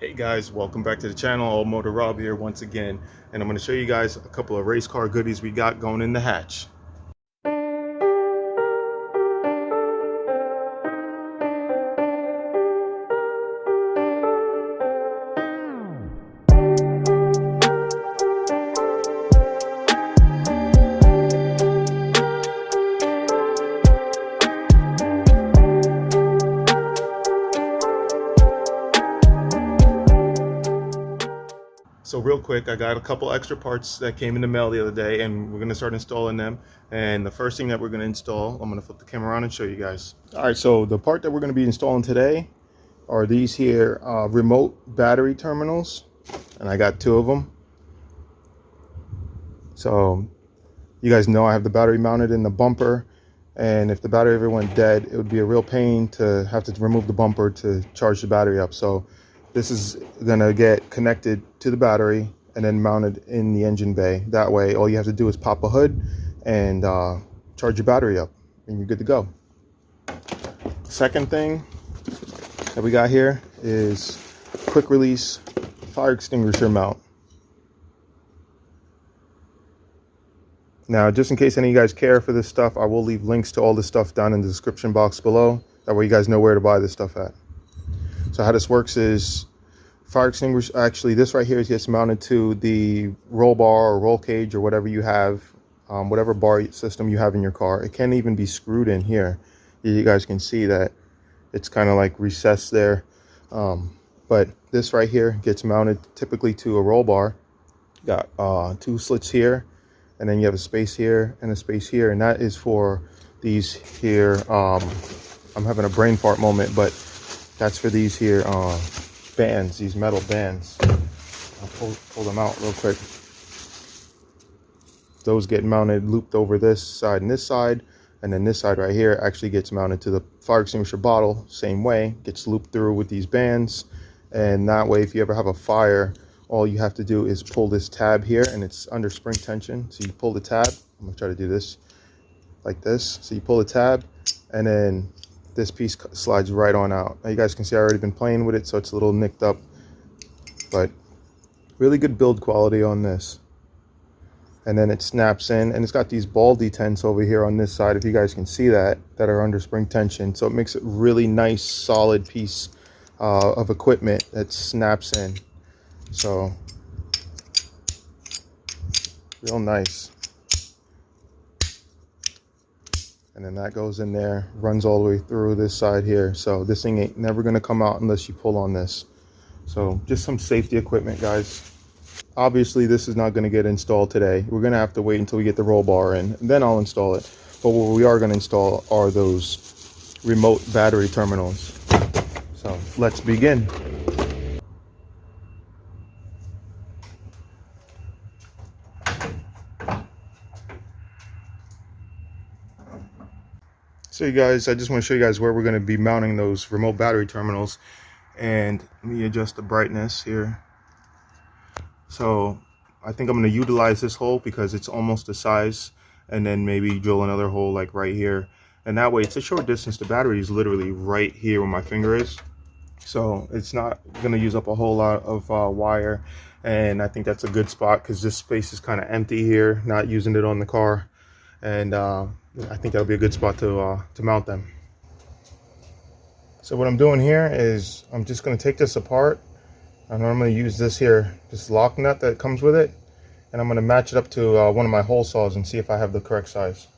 Hey guys, welcome back to the channel. All Motor Rob here once again, and I'm going to show you guys a couple of race car goodies we got going in the hatch. So real quick, I got a couple extra parts that came in the mail the other day, and we're going to start installing them. And the first thing that we're going to install, I'm going to flip the camera on and show you guys. All right, so the part that we're going to be installing today are these here remote battery terminals, and I got 2 of them. So you guys know I have the battery mounted in the bumper, and if the battery ever went dead, it would be a real pain to have to remove the bumper to charge the battery up. So this is gonna get connected to the battery and then mounted in the engine bay. That way, all you have to do is pop a hood and charge your battery up, and you're good to go. Second thing that we got here is quick release fire extinguisher mount. Now, just in case any of you guys care for this stuff, I will leave links to all this stuff down in the description box below. That way you guys know where to buy this stuff at. So how this works is fire extinguisher, actually this right here gets mounted to the roll bar or roll cage or whatever you have, whatever bar system you have in your car. It can even be screwed in here. You guys can see that it's kind of like recessed there. But this right here gets mounted typically to a roll bar. You got 2 slits here, and then you have a space here and a space here, and that is for these here. I'm having a brain fart moment, but that's for these here bands, these metal bands. I'll pull them out real quick. Those get mounted, looped over this side and this side, and then this side right here actually gets mounted to the fire extinguisher bottle. Same way, gets looped through with these bands, and that way if you ever have a fire, all you have to do is pull this tab here, and it's under spring tension. So you pull the tab. I'm gonna try to do this like this. So you pull the tab, and then this piece slides right on out. Now you guys can see I've already been playing with it, so it's a little nicked up, but really good build quality on this. And then it snaps in, and it's got these ball detents over here on this side, if you guys can see that are under spring tension. So it makes it really nice, solid piece of equipment that snaps in. So real nice. And then that goes in there, runs all the way through this side here. So this thing ain't never gonna come out unless you pull on this. So just some safety equipment, guys. Obviously this is not gonna get installed today. We're gonna have to wait until we get the roll bar in, and then I'll install it. But what we are gonna install are those remote battery terminals. So let's begin. So you guys, I just want to show you guys where we're going to be mounting those remote battery terminals. And let me adjust the brightness here. So I think I'm going to utilize this hole because it's almost the size, and then maybe drill another hole like right here. And that way it's a short distance. The battery is literally right here where my finger is. So it's not going to use up a whole lot of wire. And I think that's a good spot because this space is kind of empty here, not using it on the car. And I think that'll be a good spot to mount them. So what I'm doing here is I'm just going to take this apart. I'm normally use this here, this lock nut that comes with it, and I'm going to match it up to one of my hole saws and see if I have the correct size.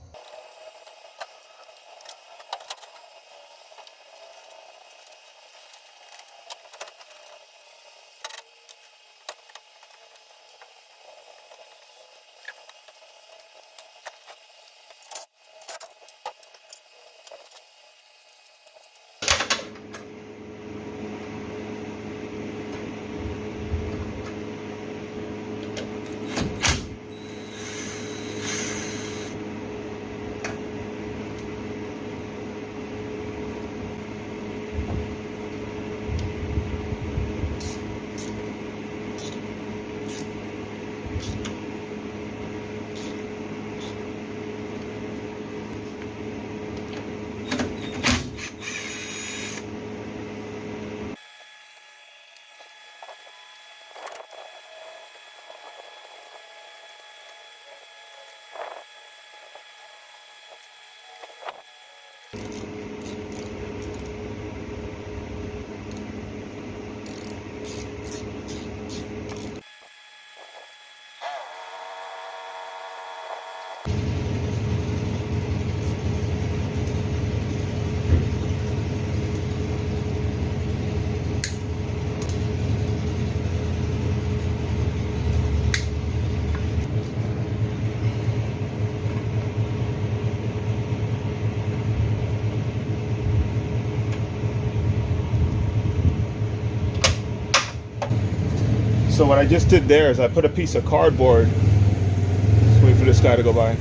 So what I just did there is I put a piece of cardboard. Let's wait for this guy to go by.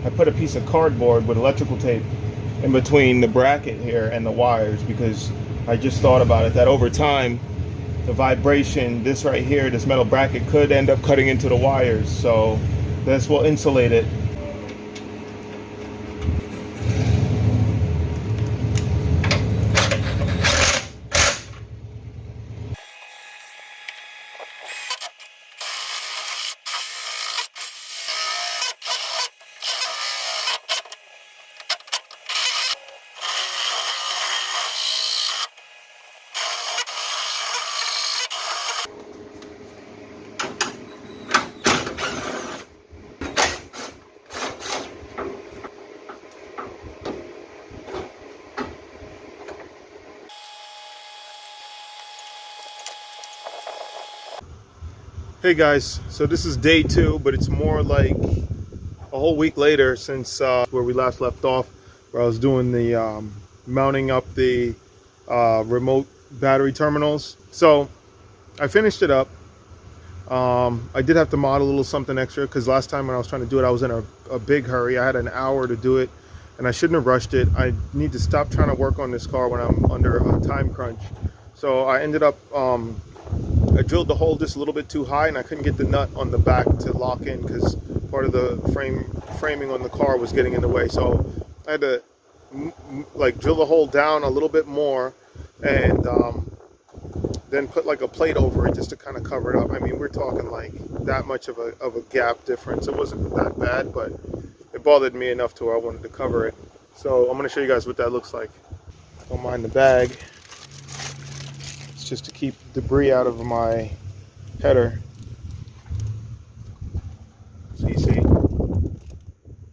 I put a piece of cardboard with electrical tape in between the bracket here and the wires, because I just thought about it that over time the vibration, this right here, this metal bracket, could end up cutting into the wires. So this will insulate it. Hey guys, so this is day 2, but it's more like a whole week later since where we last left off, where I was doing the mounting up the remote battery terminals. So I finished it up. I did have to mod a little something extra because last time when I was trying to do it, I was in a big hurry. I had an hour to do it and I shouldn't have rushed it. I need to stop trying to work on this car when I'm under a time crunch. So I ended up I drilled the hole just a little bit too high, and I couldn't get the nut on the back to lock in because part of the framing on the car was getting in the way. So I had to like drill the hole down a little bit more, and then put like a plate over it just to kind of cover it up. I mean, we're talking like that much of a gap difference. It wasn't that bad, but it bothered me enough to where I wanted to cover it. So I'm going to show you guys what that looks like. Don't mind the bag. Just to keep debris out of my header. So you see,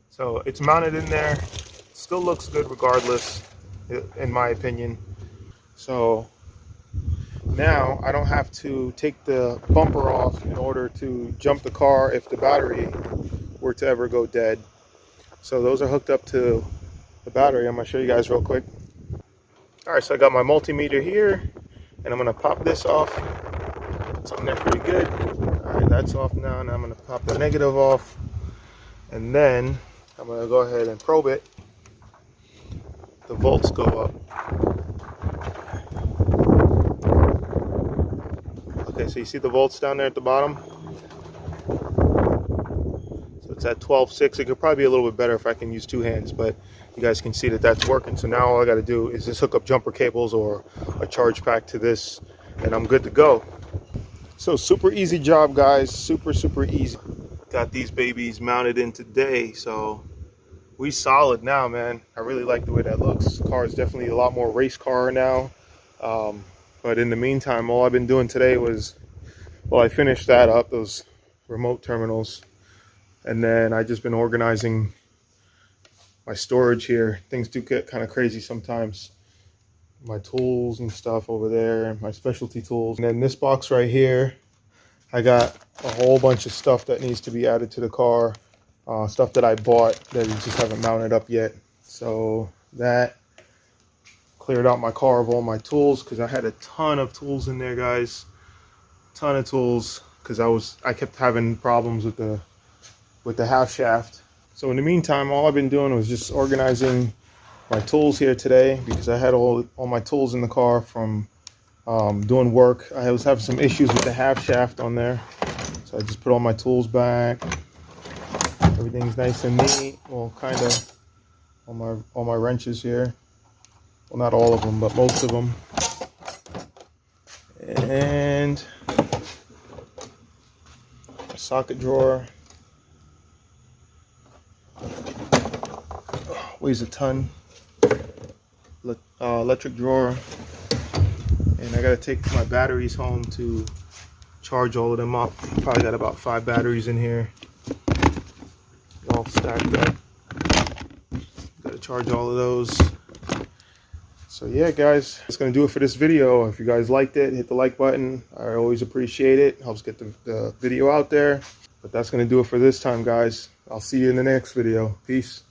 so it's mounted in there. Still looks good regardless, in my opinion. So now I don't have to take the bumper off in order to jump the car if the battery were to ever go dead. So those are hooked up to the battery. I'm going to show you guys real quick. All right, so I got my multimeter here. And I'm going to pop this off. It's on there pretty good. Alright, that's off now. Now I'm going to pop the negative off. And then I'm going to go ahead and probe it. The volts go up. Okay, so you see the volts down there at the bottom? So it's at 12.6. It could probably be a little bit better if I can use 2 hands, but you guys can see that that's working. So now all I got to do is just hook up jumper cables or a charge pack to this, and I'm good to go. So super easy job, guys. Super easy. Got these babies mounted in today, so we solid now, man. I really like the way that looks. The car is definitely a lot more race car now. But in the meantime, all I've been doing today was, well, I finished that up, those remote terminals, and then I just been organizing my storage here. Things do get kind of crazy sometimes. My tools and stuff over there, my specialty tools. And then this box right here, I got a whole bunch of stuff that needs to be added to the car. Stuff that I bought that we just haven't mounted up yet. So that cleared out my car of all my tools, because I had a ton of tools in there, guys. Ton of tools, because I kept having problems with the half shaft. So in the meantime, all I've been doing was just organizing my tools here today, because I had all my tools in the car from doing work. I was having some issues with the half shaft on there, so I just put all my tools back. Everything's nice and neat. Well, kind of all my wrenches here. Well, not all of them, but most of them. And a socket drawer. Weighs a ton. Electric drawer. And I gotta take my batteries home to charge all of them up. Probably got about 5 batteries in here, all stacked up. Gotta charge all of those. So yeah, guys, that's gonna do it for this video. If you guys liked it, hit the like button. I always appreciate it. Helps get the video out there. But that's gonna do it for this time, guys. I'll see you in the next video. Peace.